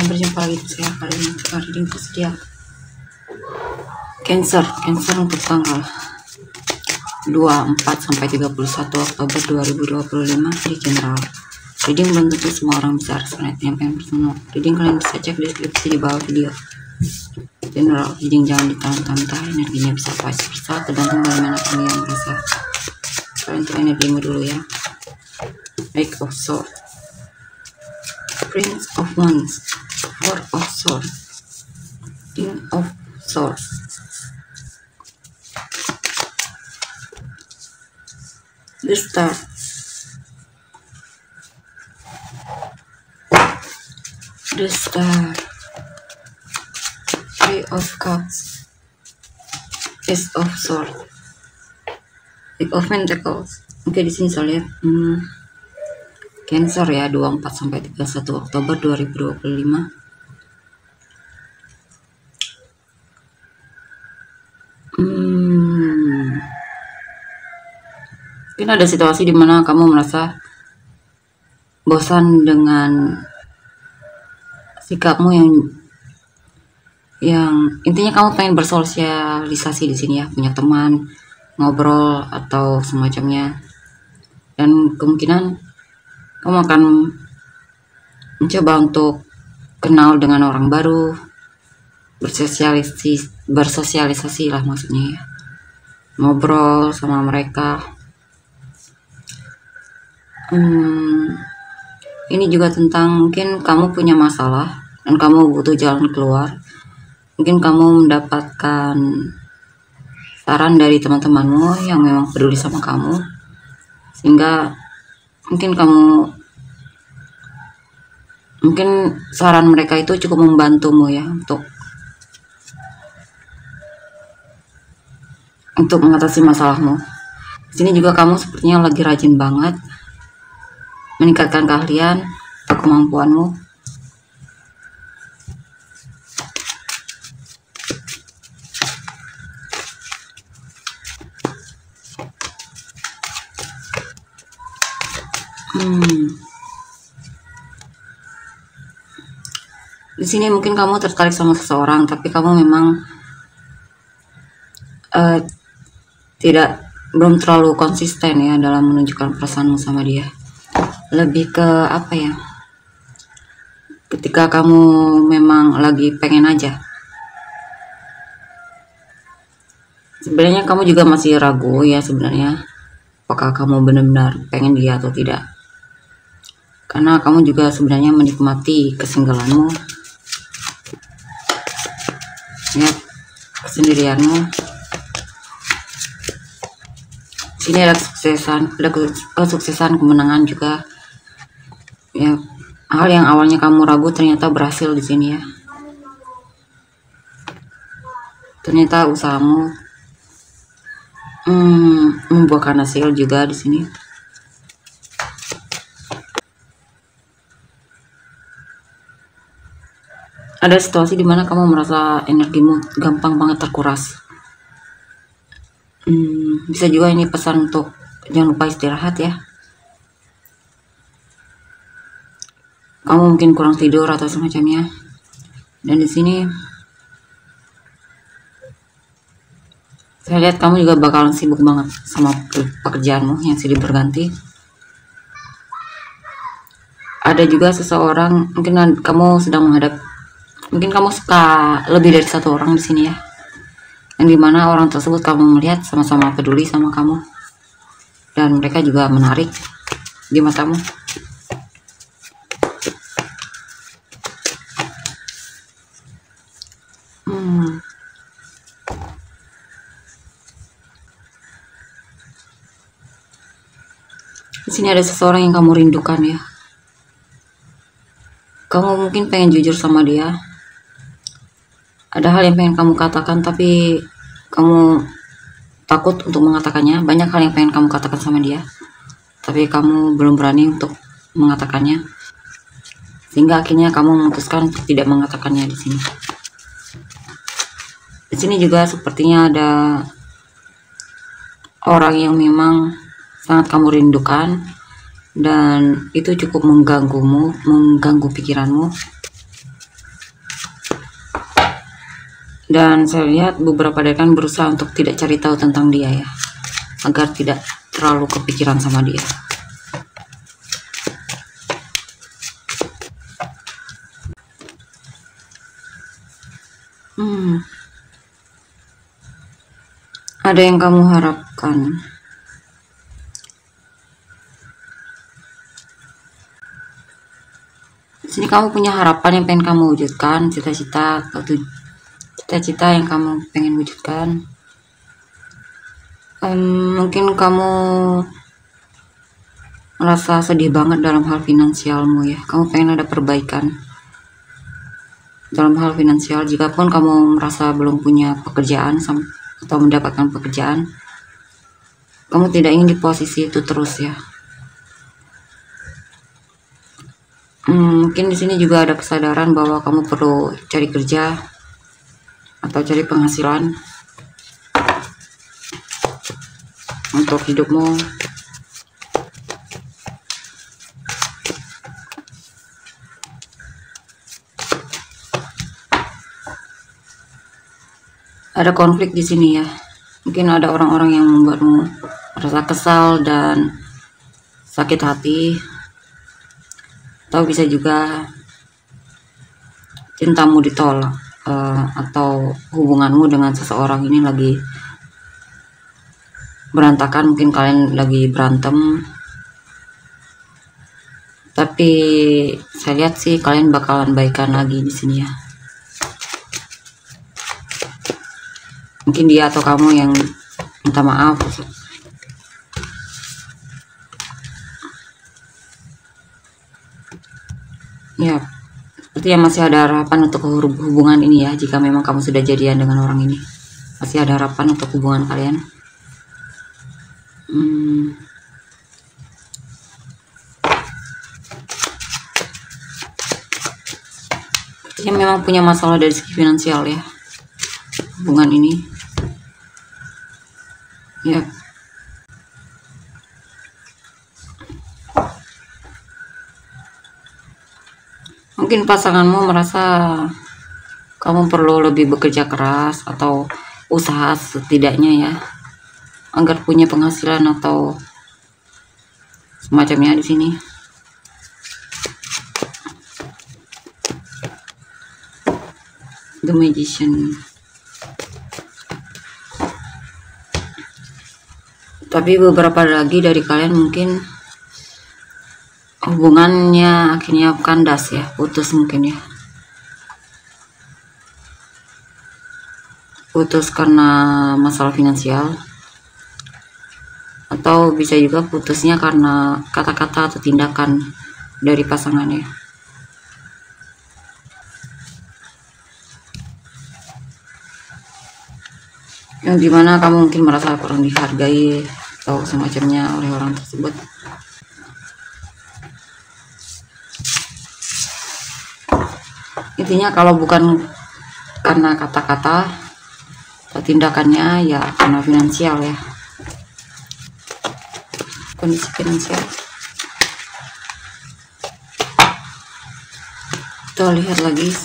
berjumpa lagi dengan saya kali ini untuk reading zodiak Cancer untuk tanggal 24 sampai 31 Oktober 2025 di general. Reading belum tentu semua orang bisa resonate yang pengen personal. Reading kalian bisa cek deskripsi di bawah video. General reading jangan ditahan-tahan, energinya bisa vice versa, tergantung bagaimana kalian merasa. Kalian try energimu dulu ya. Eight of Swords, Prince of Wands, Four of Swords, King of Swords, the Star, Three of Cups, Ace of Swords, Eight of Pentacles. Oke, di sini saya lihat Cancer ya, 24 sampai 31 Oktober 2025. Mungkin ada situasi di mana kamu merasa bosan dengan sikapmu yang intinya kamu pengen bersosialisasi di sini ya, punya teman, ngobrol atau semacamnya, dan kemungkinan kamu akan mencoba untuk kenal dengan orang baru, bersosialisasi lah maksudnya ya, ngobrol sama mereka. Ini juga tentang mungkin kamu punya masalah dan kamu butuh jalan keluar. Mungkin kamu mendapatkan saran dari teman-temanmu yang memang peduli sama kamu, sehingga mungkin saran mereka itu cukup membantumu ya untuk mengatasi masalahmu. Di sini juga kamu sepertinya lagi rajin banget meningkatkan keahlian atau kemampuanmu. Di sini mungkin kamu tertarik sama seseorang, tapi kamu memang belum terlalu konsisten ya dalam menunjukkan perasaanmu sama dia. Lebih ke apa ya? Ketika kamu memang lagi pengen aja. Sebenarnya kamu juga masih ragu ya sebenarnya, apakah kamu benar-benar pengen dia atau tidak. Karena kamu juga sebenarnya menikmati kesinggalanmu, ya, kesendirianmu. Sini ada kesuksesan, kemenangan juga. Ya, hal yang awalnya kamu ragu ternyata berhasil di sini ya. Ternyata usahamu membuahkan hasil juga di sini. Ada situasi di mana kamu merasa energimu gampang banget terkuras. Bisa juga ini pesan untuk jangan lupa istirahat ya. Kamu mungkin kurang tidur atau semacamnya. Dan di sini saya lihat kamu juga bakalan sibuk banget sama pekerjaanmu yang silih berganti. Ada juga seseorang, mungkin kamu suka lebih dari satu orang di sini ya, yang dimana orang tersebut kamu melihat sama-sama peduli sama kamu dan mereka juga menarik di matamu. Di sini ada seseorang yang kamu rindukan ya. Kamu mungkin pengen jujur sama dia. Ada hal yang pengen kamu katakan tapi kamu takut untuk mengatakannya. Banyak hal yang pengen kamu katakan sama dia, tapi kamu belum berani untuk mengatakannya. Sehingga akhirnya kamu memutuskan untuk tidak mengatakannya di sini. Di sini juga sepertinya ada orang yang memang sangat kamu rindukan dan itu cukup mengganggu pikiranmu. Dan saya lihat beberapa dari kalian berusaha untuk tidak cari tahu tentang dia ya, agar tidak terlalu kepikiran sama dia. Ada yang kamu harapkan. Di sini kamu punya harapan yang pengen kamu wujudkan, cita-cita yang kamu pengen wujudkan. Mungkin kamu merasa sedih banget dalam hal finansialmu ya. Kamu pengen ada perbaikan dalam hal finansial. Jikapun kamu merasa belum punya pekerjaan atau mendapatkan pekerjaan, kamu tidak ingin di posisi itu terus ya. Mungkin di sini juga ada kesadaran bahwa kamu perlu cari kerja atau cari penghasilan untuk hidupmu. Ada konflik di sini ya. Mungkin ada orang-orang yang membuatmu merasa kesal dan sakit hati. Atau bisa juga cintamu ditolak, atau hubunganmu dengan seseorang ini lagi berantakan. Mungkin kalian lagi berantem, tapi saya lihat sih kalian bakalan baikan lagi di sini ya. Mungkin dia atau kamu yang minta maaf. Ya, sepertinya masih ada harapan untuk hubungan ini ya. Jika memang kamu sudah jadian dengan orang ini, masih ada harapan untuk hubungan kalian. Dia memang punya masalah dari segi finansial ya, hubungan ini ya. Mungkin pasanganmu merasa kamu perlu lebih bekerja keras atau usaha setidaknya ya, agar punya penghasilan atau semacamnya di sini. The Magician. Tapi beberapa lagi dari kalian mungkin hubungannya akhirnya kandas ya, putus mungkin ya. Putus karena masalah finansial, atau bisa juga putusnya karena kata-kata atau tindakan dari pasangannya. Yang dimana kamu mungkin merasa kurang dihargai atau semacamnya oleh orang tersebut. Intinya kalau bukan karena kata-kata atau tindakannya ya karena finansial ya, kondisi finansial. Kita lihat lagi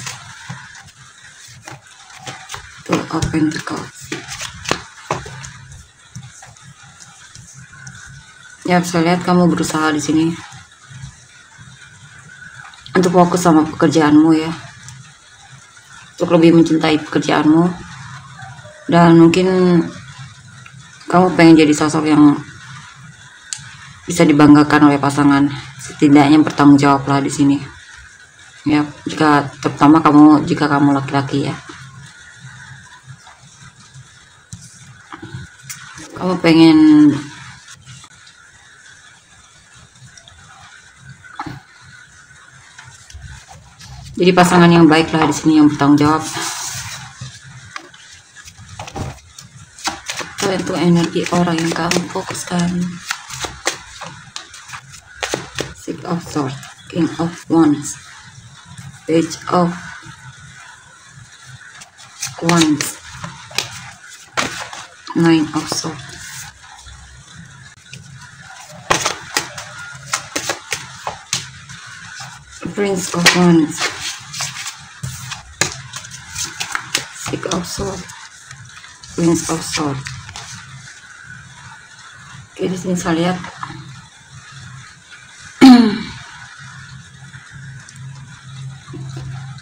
tuh open the cards ya. Saya lihat kamu berusaha di sini untuk fokus sama pekerjaanmu ya, untuk lebih mencintai pekerjaanmu, dan mungkin kamu pengen jadi sosok yang bisa dibanggakan oleh pasangan, setidaknya bertanggung jawab lah di sini ya. Terutama jika kamu laki-laki ya, kamu pengen jadi pasangan yang baik lah di sini, yang bertanggung jawab. Itu energi orang yang kamu fokuskan. Six of Swords, King of Wands, Page of Wands, Nine of Swords, Prince of Wands, Six of Swords, Queens of Swords. Oke, di sini saya lihat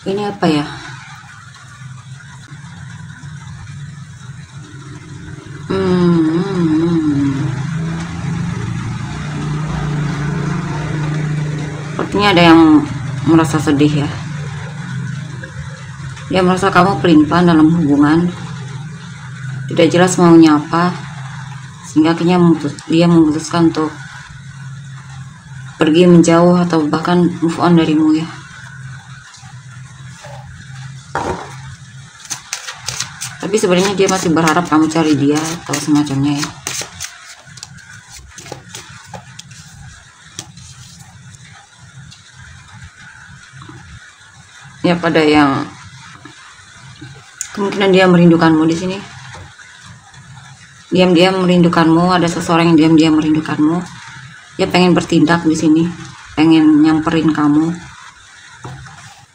ini apa ya? Sepertinya ada yang merasa sedih ya. Dia merasa kamu pelin-pelan dalam hubungan, tidak jelas maunya apa, sehingga akhirnya dia memutuskan untuk pergi menjauh atau bahkan move on darimu ya. Tapi sebenarnya dia masih berharap kamu cari dia atau semacamnya ya. Ya, pada yang kemungkinan dia merindukanmu di sini. Diam-diam merindukanmu, ada seseorang yang diam-diam merindukanmu. Dia pengen bertindak di sini, pengen nyamperin kamu,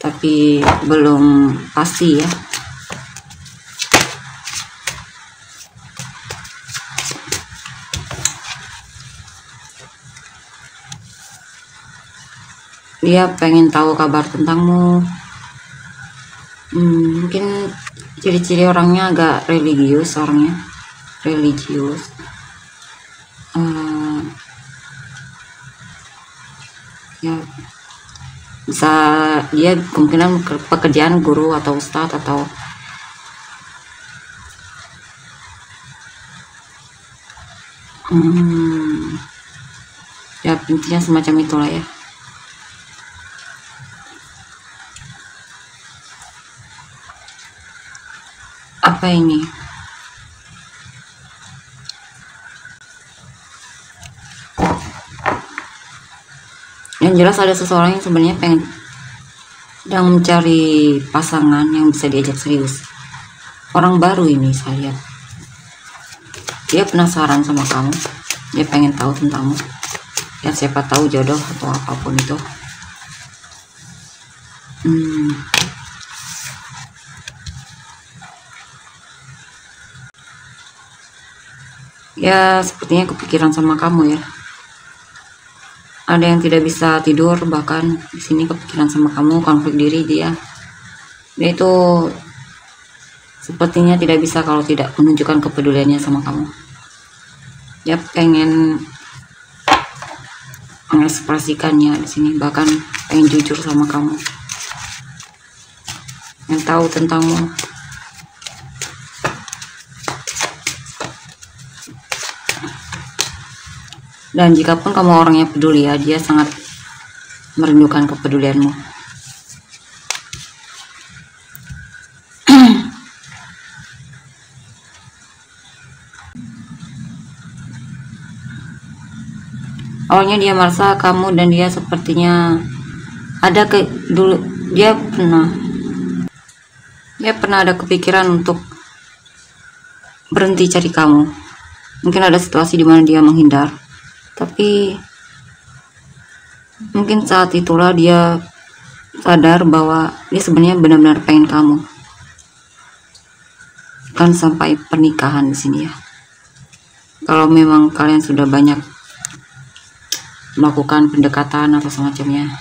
tapi belum pasti ya. Dia pengen tahu kabar tentangmu. Mungkin ciri-ciri orangnya agak religius, ya bisa dia kemungkinan pekerjaan guru atau ustadz atau ya intinya semacam itulah ya. Apa ini? Yang jelas ada seseorang yang sebenarnya sedang mencari pasangan yang bisa diajak serius. Orang baru ini saya lihat. Dia penasaran sama kamu. Dia pengen tahu tentangmu. Ya siapa tahu jodoh atau apapun itu. Ya sepertinya kepikiran sama kamu ya. Ada yang tidak bisa tidur, bahkan di sini kepikiran sama kamu, konflik diri dia itu sepertinya tidak bisa kalau tidak menunjukkan kepeduliannya sama kamu. Dia pengen mengekspresikannya di sini, bahkan pengen jujur sama kamu, yang tahu tentangmu. Dan jikapun kamu orangnya peduli ya, dia sangat merindukan kepedulianmu. Awalnya dia merasa kamu dan dia sepertinya ada dulu dia pernah ada kepikiran untuk berhenti cari kamu. Mungkin ada situasi di mana dia menghindar. Tapi mungkin saat itulah dia sadar bahwa dia sebenarnya benar-benar pengen kamu. Kan sampai pernikahan di sini ya. Kalau memang kalian sudah banyak melakukan pendekatan atau semacamnya.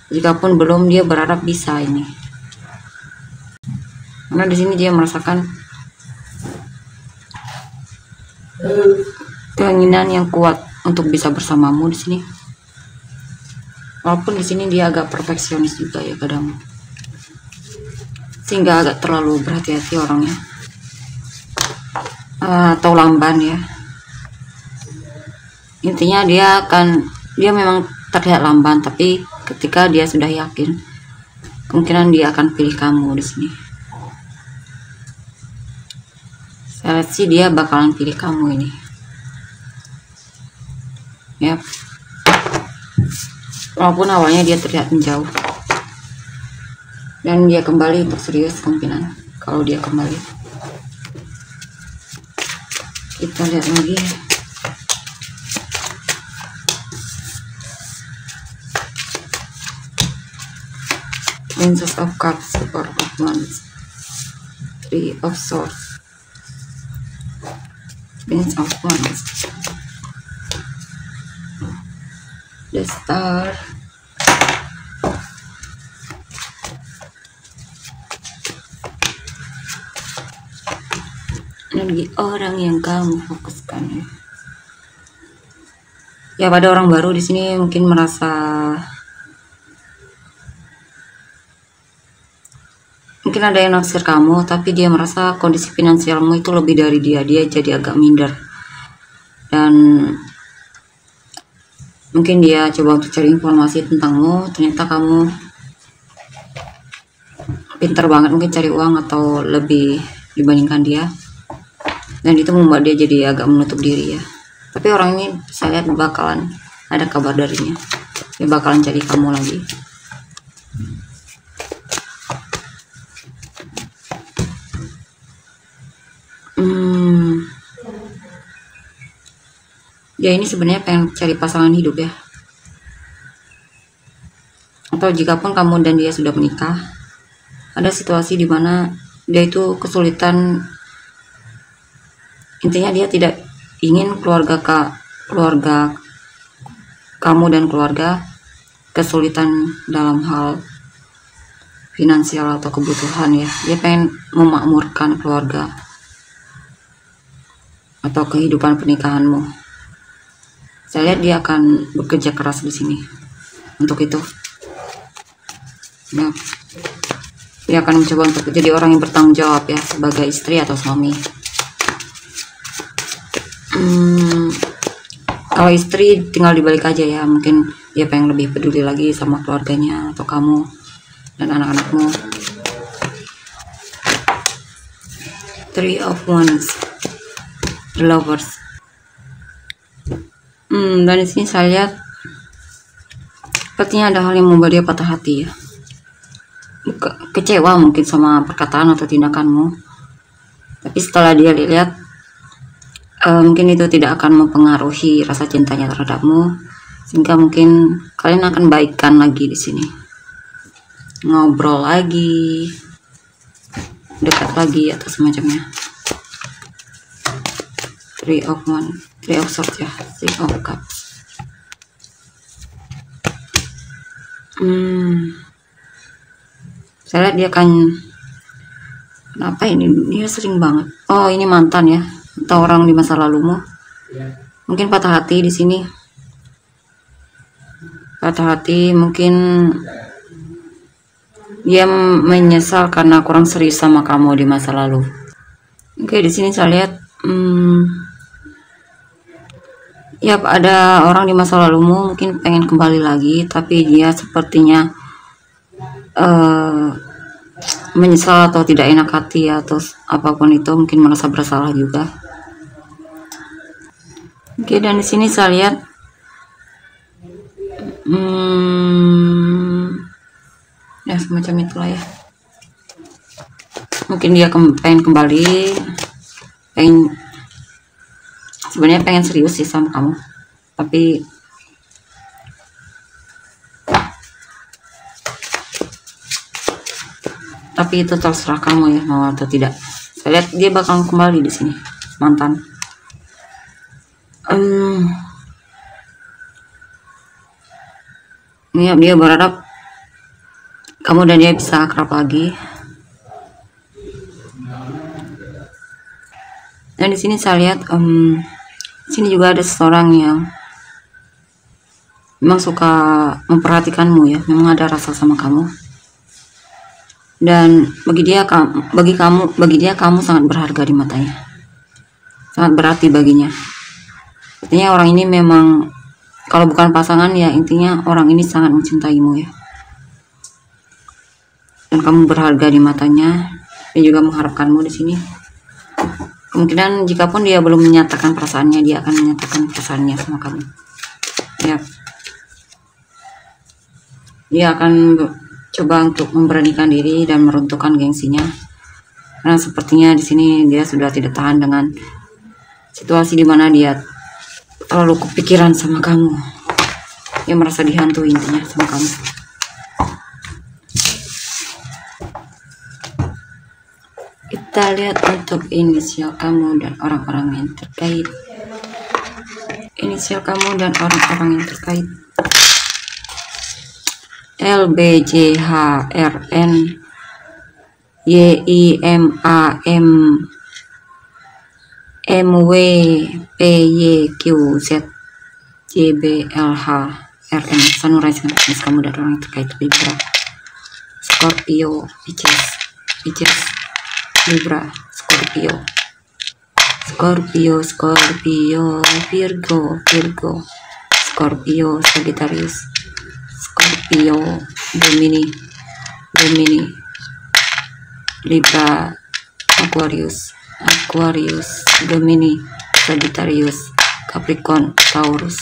Jikapun belum, dia berharap bisa ini. Karena di sini dia merasakan keinginan yang kuat untuk bisa bersamamu di sini. Walaupun di sini dia agak perfeksionis juga ya kadang, sehingga agak terlalu berhati-hati orangnya, atau lamban ya. Intinya dia memang terlihat lamban, tapi ketika dia sudah yakin, kemungkinan dia akan pilih kamu di sini. Saya lihat sih dia bakalan pilih kamu ini. Ya, walaupun awalnya dia terlihat menjauh, dan dia kembali untuk serius kemungkinan. Kalau dia kembali, kita lihat lagi. Princess of Cups, Four of Wands, Three of Swords, Prince of Wands, the Star, energi orang yang kamu fokuskan. Ya, pada orang baru di sini mungkin merasa mungkin ada yang naksir kamu, tapi dia merasa kondisi finansialmu itu lebih dari dia jadi agak minder, dan mungkin dia coba untuk cari informasi tentangmu. Ternyata kamu pintar banget mungkin cari uang atau lebih dibandingkan dia, dan itu membuat dia jadi agak menutup diri ya. Tapi orang ini saya lihat bakalan ada kabar darinya, dia bakalan cari kamu lagi. Ya, ini sebenarnya pengen cari pasangan hidup ya. Atau jika pun kamu dan dia sudah menikah, ada situasi di mana dia itu kesulitan. Intinya dia tidak ingin keluarga kamu dan keluarga kesulitan dalam hal finansial atau kebutuhan ya. Dia pengen memakmurkan keluarga atau kehidupan pernikahanmu. Saya lihat dia akan bekerja keras di sini untuk itu. Nah, dia akan mencoba untuk jadi orang yang bertanggung jawab ya, sebagai istri atau suami. Kalau istri tinggal dibalik aja ya, mungkin dia pengen lebih peduli lagi sama keluarganya atau kamu dan anak-anakmu. Three of Wands, the Lovers. Dan di sini saya lihat sepertinya ada hal yang membuat dia patah hati ya. Kecewa mungkin sama perkataan atau tindakanmu. Tapi setelah dia lihat, mungkin itu tidak akan mempengaruhi rasa cintanya terhadapmu, sehingga mungkin kalian akan baikkan lagi di sini, ngobrol lagi, dekat lagi atau semacamnya. Three of Wands, Three of Swords ya, Three of Cups. Saya lihat dia akan, kenapa ini dia sering banget. Oh, ini mantan ya, atau orang di masa lalumu. Mungkin patah hati di sini. Patah hati, mungkin dia menyesal karena kurang serius sama kamu di masa lalu. Oke, di sini saya lihat ya, ada orang di masa lalumu mungkin pengen kembali lagi, tapi dia sepertinya menyesal atau tidak enak hati atau apapun itu, mungkin merasa bersalah juga. Oke, dan di sini saya lihat ya semacam itulah ya. Mungkin dia pengen kembali, sebenarnya pengen serius sih sama kamu, tapi itu terserah kamu ya, mau atau tidak. Saya lihat dia bakal kembali di sini, mantan. Ya, dia berharap kamu dan dia bisa akrab lagi. Dan di sini saya lihat sini juga ada seseorang yang memang suka memperhatikanmu ya, memang ada rasa sama kamu. Dan bagi dia kamu sangat berharga di matanya, sangat berarti baginya. Artinya orang ini memang, kalau bukan pasangan ya, intinya orang ini sangat mencintaimu ya, dan kamu berharga di matanya. Dia juga mengharapkanmu di sini. Kemungkinan jika pun dia belum menyatakan perasaannya, dia akan menyatakan perasaannya sama kamu ya. Dia akan coba untuk memberanikan diri dan meruntuhkan gengsinya, karena sepertinya di sini dia sudah tidak tahan dengan situasi di mana dia terlalu kepikiran sama kamu. Dia merasa dihantui intinya sama kamu. Kita lihat untuk inisial kamu dan orang-orang yang terkait. Inisial kamu dan orang-orang yang terkait: LBJHRN YIMAM MWPYQZ JBLH RM. Sunrise kamu dan orang yang terkait: Libra, Scorpio, Pisces, Libra, Scorpio, Virgo, Scorpio, Sagittarius, Scorpio, Gemini, Libra, Aquarius, Gemini, Sagittarius, Capricorn, Taurus,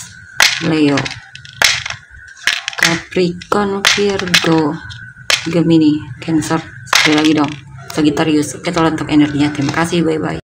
Leo, Capricorn, Virgo, Gemini, Cancer. Sekali lagi dong, Sagittarius. Oke, tolong untuk energinya. Terima kasih, bye bye.